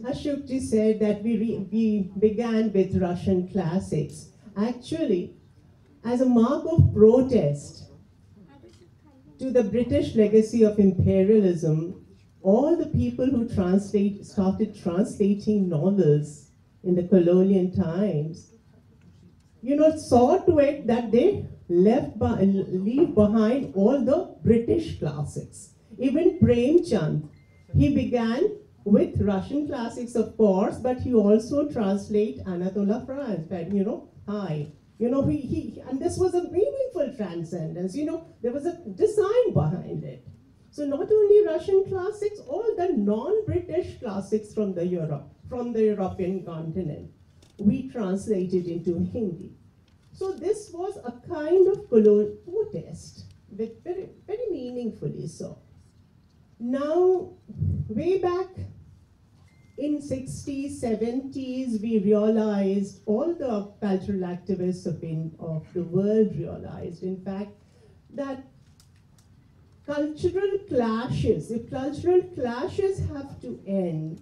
Ashokji said that we began with Russian classics. Actually, as a mark of protest to the British legacy of imperialism, all the people who started translating novels in the colonial times, saw to it that they leave behind all the British classics. Even Premchand, he began with Russian classics, of course, but he also translate Anatole France, hi. And this was a meaningful transcendence, there was a design behind it. So not only Russian classics, all the non-British classics from the European continent, we translated into Hindi. So this was a kind of colonial protest, but very, very meaningfully so. Now, way back in 60s, 70s, we realized, all the cultural activists of the world realized, in fact, that cultural clashes, if cultural clashes have to end,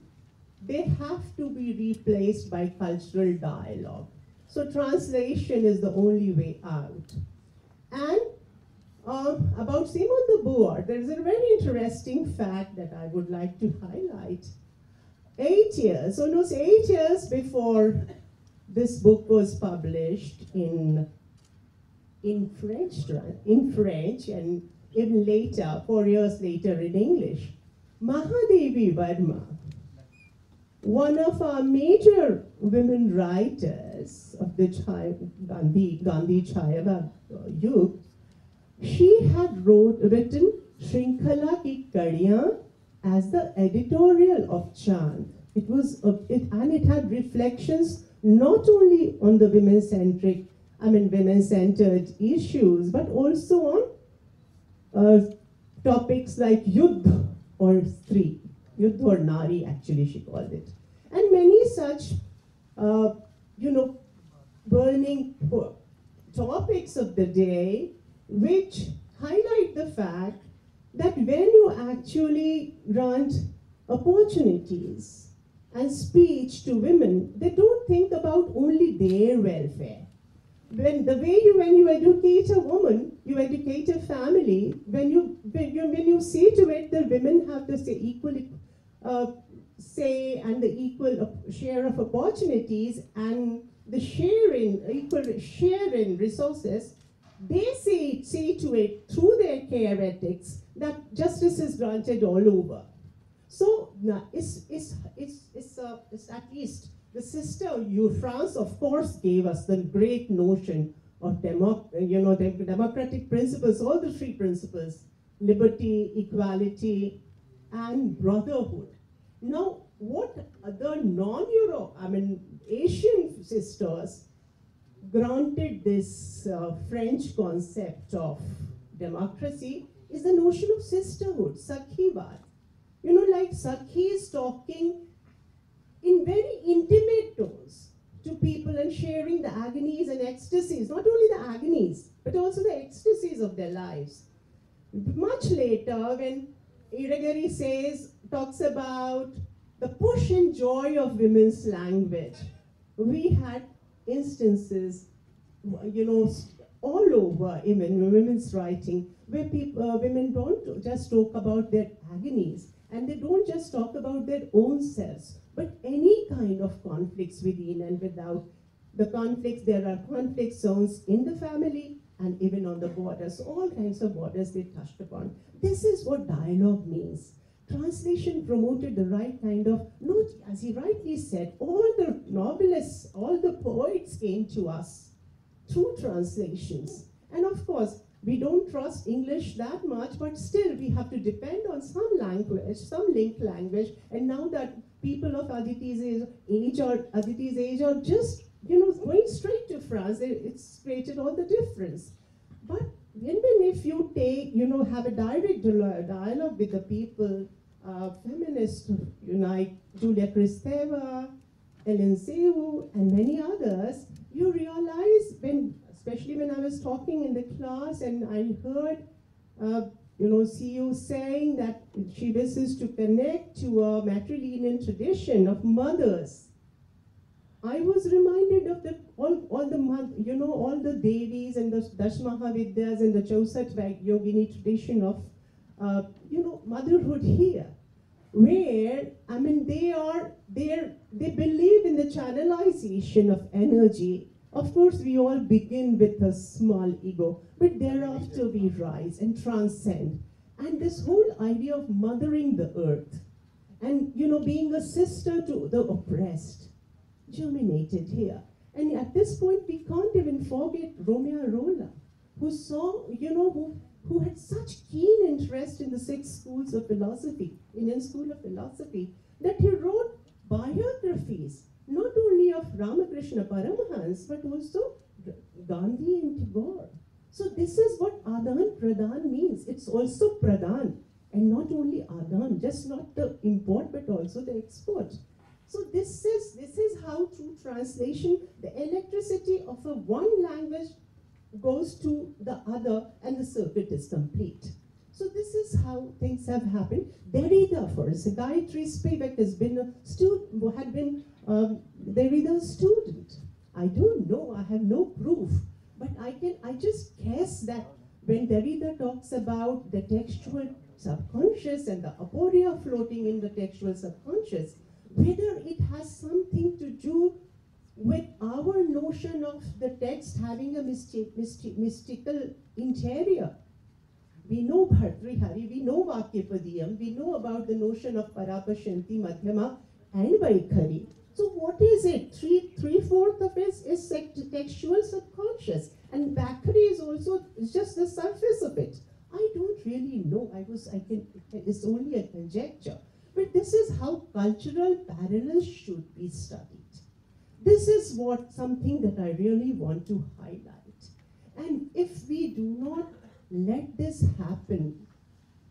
they have to be replaced by cultural dialogue. So translation is the only way out. And about Simone de Beauvoir, there is a very interesting fact that I would like to highlight. 8 years, almost 8 years before this book was published in French, and even later, 4 years later in English, Mahadevi Verma, one of our major women writers of the Gandhi Chayava Yug, she had written Shrinkhala Ki Kadiyan as the editorial of Chand. And it had reflections not only on the women-centered issues, but also on topics like Yudh or Stri, Yudh or Nari, actually she called it. And many such, burning topics of the day, which highlight the fact that when you actually grant opportunities and speech to women, they don't think about only their welfare. When you educate a woman, you educate a family. When you see to it that women have the equal say and the equal share of opportunities and the equal share in resources, they see to it through their care ethics that justice is granted all over. So it's at least the sister France, of course, gave us the great notion of democratic principles, all the three principles: liberty, equality, and brotherhood. Now, what the Asian sisters granted this French concept of democracy is the notion of sisterhood, Sakhivad. Like Sakhi is talking in very intimate tones to people and sharing the agonies and ecstasies, not only the agonies, but also the ecstasies of their lives. Much later, when Iragiri talks about the push and joy of women's language, we had instances, all over, even in women's writing, where women don't just talk about their agonies, and they don't just talk about their own selves, but any kind of conflicts within and without. The conflicts, there are conflict zones in the family and even on the borders, all kinds of borders they touched upon. This is what dialogue means. Translation promoted the right kind of, as he rightly said, all the novelists, all the poets came to us through translations. And of course, we don't trust English that much, but still we have to depend on some language, some linked language. And now that people of Aditi's age are just, going straight to France, it's created all the difference. But even if you take, have a direct dialogue with the people, feminists unite, Julia Kristeva, Ellen Sewu, and many others, you realize especially when I was talking in the class and I heard see you saying that she wishes to connect to a matrilineal tradition of mothers. I was reminded of all the Devis and the Dashmahavidyas and the Chausat Yogini tradition of, motherhood here, where, they believe in the channelization of energy. Of course, we all begin with a small ego, but thereafter we rise and transcend. And this whole idea of mothering the earth and, being a sister to the oppressed germinated here. And at this point, we can't even forget Romeo Rolla, who saw, who had such keen interest in the 6 schools of philosophy, Indian school of philosophy, that he wrote biographies, not only of Ramakrishna Paramahans, but also Gandhi and Tagore. So this is what Adan Pradan means. It's also Pradan, and not only Adan, just not the import, but also the export. So this is how through translation, the electricity of a one language goes to the other, and the circuit is complete. So this is how things have happened. Derrida, for instance, Gayatri Spivak has been Derrida's student. I don't know, I have no proof, but I just guess that when Derrida talks about the textual subconscious and the aporia floating in the textual subconscious, whether it has something to do with our notion of the text having a mystical interior. We know Bhartrihari, we know Vakyapadiyam, we know about the notion of Parapashanti, Madhyama, and Vaikhari. So what is it? Three-fourths of it is textual subconscious, and Vaikhari is also just the surface of it. I don't really know. It's only a conjecture. But this is how cultural parallels should be studied. This is something that I really want to highlight. And if we do not let this happen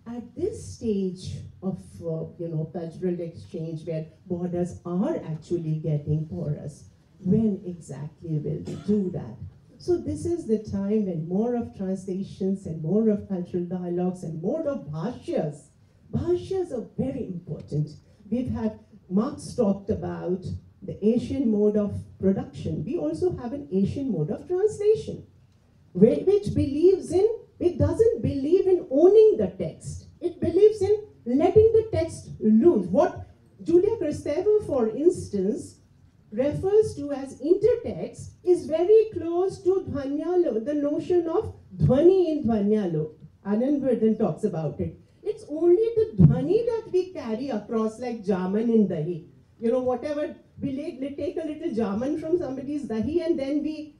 at this stage of cultural exchange, where borders are actually getting porous, when exactly will we do that? So this is the time when more of translations and more of cultural dialogues and more of bhashyas. Bhashyas are very important. We've had, Marx talked about the Asian mode of production. We also have an Asian mode of translation, which believes in, it doesn't believe in owning the text. It believes in letting the text loose. What Julia Kristeva, for instance, refers to as intertext is very close to Dhvanyalo, the notion of Dhvani in Dhvanyalo. Anand Verdhan talks about it. It's only the Dhvani that we carry across, like Jaman in Dahi. Whatever, we take a little Jaman from somebody's Dahi, and then we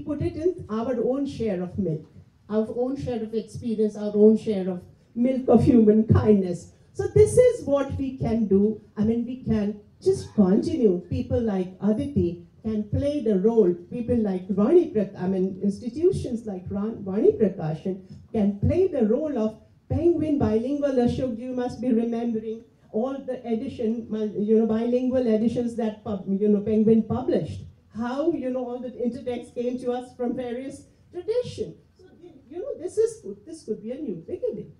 put it in our own share of milk, our own share of experience, our own share of milk of human kindness. So this is what we can do. We can just continue. People like Aditi can play the role. People like institutions like Vani Prakashan can play the role of Penguin bilingual. Ashok, you must be remembering all the bilingual editions that Penguin published. How all the intertext came to us from various traditions. So this could be a new beginning.